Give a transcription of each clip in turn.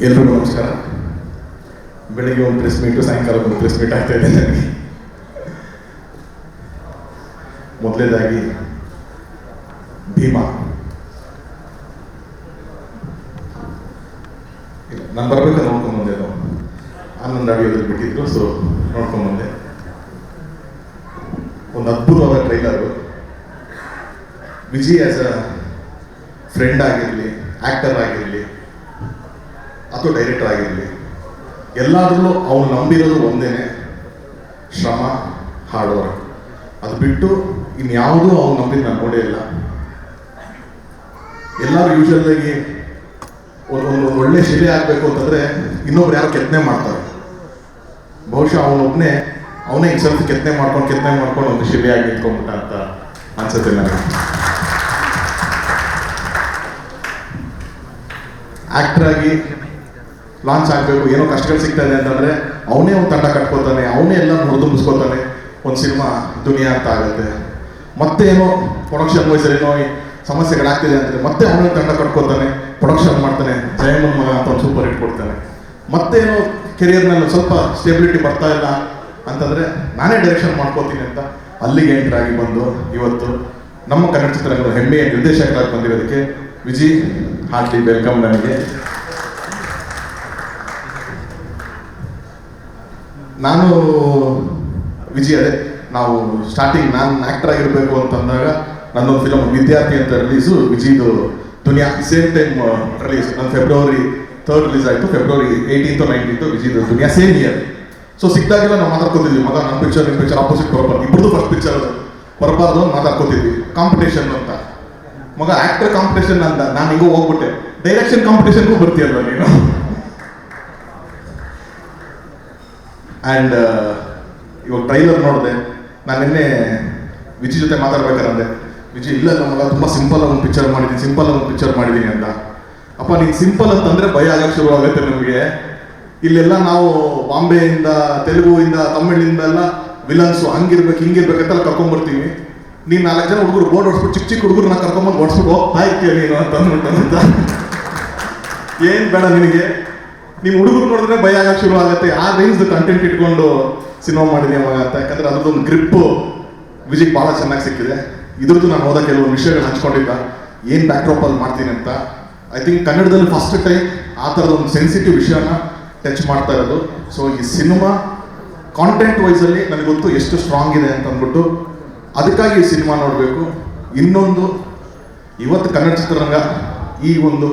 ಎಲ್ರಿಗೂ ನಮಸ್ಕಾರ. ಬೆಳಿಗ್ಗೆ ಒಂದು ಪ್ರೆಸ್ ಮೀಟು, ಸಾಯಂಕಾಲ ಒಂದು ಪ್ರೆಸ್ ಮೀಟ್ ಆಗ್ತಾ ಇದೆ ನನಗೆ. ಮೊದಲನೇದಾಗಿ ಭೀಮಾ, ನಾನು ಬರ್ಬೇಕು ನೋಡ್ಕೊಂಬಂದೆ. ಆನಂದ್ ಅಡಿಯೋದ್ರಲ್ಲಿ ಬಿಟ್ಟಿದ್ರು, ಸೊ ನೋಡ್ಕೊಂಬಂದೆ. ಒಂದು ಅದ್ಭುತವಾದ trailer. Vijay as a friend ಆಗಿರಲಿ, ಆ್ಯಕ್ಟರ್ ಆಗಿರಲಿ ಅಥವಾ ಡೈರೆಕ್ಟರ್ ಆಗಿರಲಿ, ಎಲ್ಲಾದ್ರೂ ಅವ್ನು ನಂಬಿರೋದು ಒಂದೇನೆ, ಶ್ರಮ, ಹಾರ್ಡ್ ವರ್ಕ್. ಅದು ಬಿಟ್ಟು ಇನ್ಯಾವುದೂ ಅವ್ನು ನಂಬಿದ್ದು ನಾನು ನೋಡೇ ಇಲ್ಲ. ಎಲ್ಲರೂ ಯೂಶಲಾಗಿ ಒಂದು ಒಳ್ಳೆ ಶಿಲೆ ಆಗಬೇಕು ಅಂತಂದರೆ ಇನ್ನೊಬ್ರು ಯಾರು ಕೆತ್ತನೆ ಮಾಡ್ತಾರೆ. ಬಹುಶಃ ಅವನೇ ಸ್ವಲ್ಪ ಕೆತ್ತನೆ ಮಾಡ್ಕೊಂಡು ಒಂದು ಶಿಲೆಯಾಗಿ ನಿಂತ್ಕೊಂಡ್ಬಿಟ್ಟ ಅಂತ ಅನ್ಸುತ್ತೆ ನನಗೆ. ಆ್ಯಕ್ಟರ್ ಆಗಿ ಲಾಂಚ್ ಆಗಬೇಕು, ಏನೋ ಕಷ್ಟಗಳು ಸಿಗ್ತಾ ಇದೆ ಅಂತಂದರೆ ಅವನೇ ಒಂದು ತಂಡ ಕಟ್ಕೋತಾನೆ, ಅವನೇ ಎಲ್ಲ ಮುರಿದುಂಬಿಸ್ಕೋತಾನೆ, ಒಂದು ಸಿನಿಮಾ ದುನಿಯಾ ಅಂತ ಆಗುತ್ತೆ. ಮತ್ತೆ ಏನೋ ಪ್ರೊಡಕ್ಷನ್ ವೈಸರ್ ಏನೋ ಸಮಸ್ಯೆಗಳಾಗ್ತಿದೆ ಅಂದರೆ ಮತ್ತೆ ಅವನೇ ತಂಡ ಕಟ್ಕೋತಾನೆ, ಪ್ರೊಡಕ್ಷನ್ ಮಾಡ್ತಾನೆ, ಜಯಮನ್ ಮಗ ಅಂತ ಒಂದು ಸೂಪರ್ ಹಿಟ್ ಕೊಡ್ತಾನೆ. ಮತ್ತೇನೋ ಕೆರಿಯರ್ನಲ್ಲಿ ಸ್ವಲ್ಪ ಸ್ಟೆಬಿಲಿಟಿ ಬರ್ತಾ ಇಲ್ಲ ಅಂತಂದರೆ ನಾನೇ ಡೈರೆಕ್ಷನ್ ಮಾಡ್ಕೋತೀನಿ ಅಂತ ಅಲ್ಲಿಗೆ ಎಂಟರ್ ಆಗಿ ಬಂದು ಇವತ್ತು ನಮ್ಮ ಕನ್ನಡ ಚಿತ್ರರಂಗದ ಹೆಮ್ಮೆಯ ನಿರ್ದೇಶಕರಾಗಿ ಬಂದಿರೋದಕ್ಕೆ ವಿಜಯ್, ಹಾರ್ಟ್ಲಿ ವೆಲ್ಕಮ್. ನನಗೆ ನಾನು ವಿಜಯ್ ನಾವು ಸ್ಟಾರ್ಟಿಂಗ್ ನಾನು ಆ್ಯಕ್ಟರ್ ಆಗಿರಬೇಕು ಅಂತಂದಾಗ ನನ್ನೊಂದು ಫಿಲಮ್ ವಿದ್ಯಾರ್ಥಿ ಅಂತ ರಿಲೀಸು, ವಿಜಯ್ದು ದುನಿಯಾ ಸೇಮ್ ಟೈಮ್ ರಿಲೀಸ್. ನನ್ನ February 3rd ರಿಲೀಸ್ ಆಯಿತು. February 18th 19th ವಿಜಯ್ದು ದುನಿಯಾ ಸೇಮ್ ಇಯರ್. ಸೊ ಸಿಕ್ಕಿದಾಗೆಲ್ಲ ನಾವು ಮಾತಾಡ್ಕೋತಿದ್ವಿ, ಮಗ ನನ್ನ ಪಿಕ್ಚರ್ ಆಪೋಸಿಟ್ ಬರಬಾರ್ದು, ಇಬ್ಬರದು ಫಸ್ಟ್ ಪಿಕ್ಚರ್ ಬರಬಾರ್ದು ಅಂತ ಮಾತಾಡ್ಕೋತಿದ್ವಿ. ಕಾಂಪಿಟೇಷನ್ ಅಂತ, ಮಗ ಆ್ಯಕ್ಟರ್ ಕಾಂಪಿಟೇಷನ್ ಅಂತ ನಾನು ಹಿಂಗೋ ಹೋಗ್ಬಿಟ್ಟೆ, ಡೈರೆಕ್ಷನ್ ಕಾಂಪಿಟೇಷನ್ಗೂ ಬರ್ತೀಯಲ್ವ ನೀನು. ಆ್ಯಂಡ್ ಇವಾಗ ಟ್ರೈಲರ್ ನೋಡಿದೆ. ನಾನು ನಿನ್ನೆ ವಿಜಯ್ ಜೊತೆ ಮಾತಾಡ್ಬೇಕಾರಂದೆ, ವಿಜಯ್ ಇಲ್ಲ ನಮಗ ತುಂಬ ಸಿಂಪಲ್ ಒಂದು ಪಿಕ್ಚರ್ ಮಾಡಿದ್ದೀನಿ ಅಂತ. ಅಪ್ಪ ನೀನು ಸಿಂಪಲ್ ಅಂತಂದರೆ ಭಯ ಆಗಕ್ಕೆ ಶುರು ಆಗುತ್ತೆ ನಮಗೆ. ಇಲ್ಲೆಲ್ಲ ನಾವು ಬಾಂಬೆಯಿಂದ, ತೆಲುಗುವಿಂದ, ತಮಿಳಿಂದ ಎಲ್ಲ ವಿಲನ್ಸು ಹಿಂಗಿರ್ಬೇಕಂತೆಲ್ಲ ಕರ್ಕೊಂಡ್ಬರ್ತೀವಿ. ನೀನು 4 ಜನ ಹುಡುಗರು ಬೋರ್ಡ್ ಹೊಡ್ಸ್ಬಿಟ್ಟು ಚಿಕ್ಕ ಹುಡುಗರನ್ನ ಕರ್ಕೊಂಬಂದು ಹೊಡ್ಸ್ಬಿಟ್ಟು ಹೋಗ್ತಾ ಇರ್ತೀಯ ನೀನು ಅಂತ ಅಂದ್ಬಿಟ್ಟು ಏನು ಬೇಡ ನಿನಗೆ. ನಿಮ್ಮ ಹುಡುಗರು ನೋಡಿದ್ರೆ ಭಯ ಆಗಕ್ಕೆ ಶುರು ಆಗುತ್ತೆ. ಆ ರೇಂಜ್ ಕಂಟೆಂಟ್ ಇಟ್ಕೊಂಡು ಸಿನಿಮಾ ಮಾಡಿದೆ ಮಗ ಅಂತ. ಯಾಕಂದರೆ ಅದ್ರದ್ದೊಂದು ಗ್ರಿಪ್ಪು ವಿಜಯ್ ಭಾಳ ಚೆನ್ನಾಗಿ ಸಿಕ್ಕಿದೆ. ಇದ್ರದ್ದು ನಾನು ಹೋದ ಕೆಲವೊಂದು ವಿಷಯಗಳು ಹಂಚ್ಕೊಂಡಿದ್ದ, ಏನು ಬ್ಯಾಕ್ಡ್ರಾಪಲ್ಲಿ ಮಾಡ್ತೀನಿ ಅಂತ. ಐ ಥಿಂಕ್ ಕನ್ನಡದಲ್ಲಿ ಫಸ್ಟ್ ಟೈಮ್ ಆ ಥರದೊಂದು ಸೆನ್ಸಿಟಿವ್ ವಿಷಯನ ಟಚ್ ಮಾಡ್ತಾ ಇರೋದು. ಸೊ ಈ ಸಿನಿಮಾ ಕಾಂಟೆಂಟ್ ವೈಸಲ್ಲಿ ನನಗೆ ಗೊತ್ತು ಎಷ್ಟು ಸ್ಟ್ರಾಂಗ್ ಇದೆ ಅಂತ ಅಂದ್ಬಿಟ್ಟು ಅದಕ್ಕಾಗಿ ಈ ಸಿನಿಮಾ ನೋಡಬೇಕು. ಇನ್ನೊಂದು, ಇವತ್ತು ಕನ್ನಡ ಚಿತ್ರರಂಗ ಈ ಒಂದು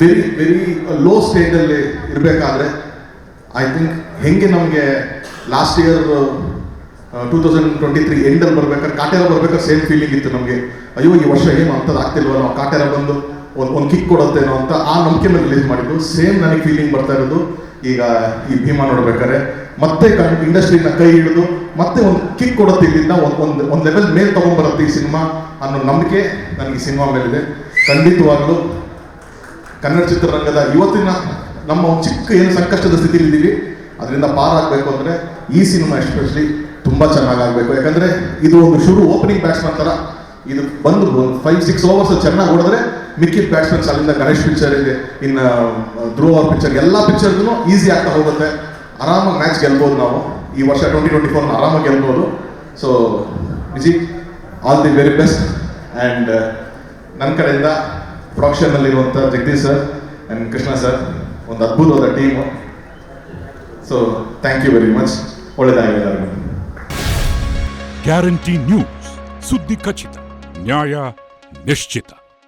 ವೆರಿ ವೆರಿ ಲೋ ಸ್ಟೇಜಲ್ಲಿ ಇರಬೇಕಾದ್ರೆ ಐ ಥಿಂಕ್ ಹೆಂಗೆ ನಮಗೆ ಲಾಸ್ಟ್ ಇಯರ್ 2023 ಎಂಡಲ್ಲಿ ಬರ್ಬೇಕಾದ್ರೆ, ಕಾಟೇರ ಬರ್ಬೇಕಾದ್ರೆ ಸೇಮ್ ಫೀಲಿಂಗ್ ಇತ್ತು ನಮಗೆ. ಅಯ್ಯೋ ಈ ವರ್ಷ ಏನು ಅಂಥದ್ದು ಆಗ್ತಿಲ್ವ, ನಾವು ಕಾಟೇರ ಬಂದು ಒಂದು ಕಿಕ್ ಕೊಡುತ್ತೇನೋ ಅಂತ ಆ ನಂಬಿಕೆ ಮೇಲೆ ರಿಲೀಸ್ ಮಾಡಿದ್ದು. ಸೇಮ್ ನನಗೆ ಫೀಲಿಂಗ್ ಬರ್ತಾ ಇರೋದು ಈಗ ಈ ಭೀಮಾ ನೋಡ್ಬೇಕಾದ್ರೆ. ಮತ್ತೆ ಇಂಡಸ್ಟ್ರಿನ ಕೈ ಹಿಡಿದು ಮತ್ತೆ ಒಂದು ಕಿಕ್ ಕೊಡುತ್ತೆ, ಇಲ್ಲಿಂದ ಒಂದು ಲೆವೆಲ್ ಮೇಲೆ ತೊಗೊಂಡ್ಬರುತ್ತೆ ಈ ಸಿನಿಮಾ ಅನ್ನೋ ನಂಬಿಕೆ ನನಗೆ ಈ ಸಿನಿಮಾ ಮೇಲಿದೆ. ಖಂಡಿತವಾಗ್ಲೂ ಕನ್ನಡ ಚಿತ್ರರಂಗದ ಇವತ್ತಿನ ನಮ್ಮ ಒಂದು ಚಿಕ್ಕ ಏನು ಸಂಕಷ್ಟದ ಸ್ಥಿತಿಲಿದ್ದೀವಿ, ಅದರಿಂದ ಪಾರಾಗಬೇಕು ಅಂದರೆ ಈ ಸಿನಿಮಾ ಎಸ್ಪೆಷಲಿ ತುಂಬ ಚೆನ್ನಾಗಾಗಬೇಕು. ಯಾಕಂದರೆ ಇದು ಒಂದು ಶುರು ಓಪನಿಂಗ್ ಬ್ಯಾಟ್ಸ್ಮನ್ ಥರ. ಇದು ಬಂದು 5-6 ಓವರ್ಸ್ ಚೆನ್ನಾಗಿ ಹೊಡೆದ್ರೆ ಮಿಕ್ಕಿದ ಬ್ಯಾಟ್ಸ್ಮನ್ಸ್ ಅಲ್ಲಿಂದ ಗಣೇಶ್ ಪಿಕ್ಚರ್ ಇದೆ, ಇನ್ನು ಧ್ರುವ ಅವ್ರ ಪಿಕ್ಚರ್, ಎಲ್ಲ ಪಿಕ್ಚರ್ಗೂ ಈಸಿ ಆಗ್ತಾ ಹೋಗುತ್ತೆ. ಆರಾಮಾಗಿ ಮ್ಯಾಚ್ ಗೆಲ್ಬೋದು ನಾವು ಈ ವರ್ಷ 2024 ಆರಾಮಾಗಿ ಗೆಲ್ಬೋದು. So Vijay, all the very best. And ನನ್ನ ಕಡೆಯಿಂದ ಪ್ರೊಡಕ್ಷನ್ನಲ್ಲಿರುವಂಥ Jagadish sir and Krishna sir, ಒಂದು ಅದ್ಭುತವಾದ team. So thank you very much. ಒಳ್ಳೆಯದಾಗಲಿ ಎಲ್ಲರಿಗೂ. ಗ್ಯಾರಂಟಿ ನ್ಯೂಸ್, ಸುದ್ದಿ ಖಚಿತ, ನ್ಯಾಯ ನಿಶ್ಚಿತ.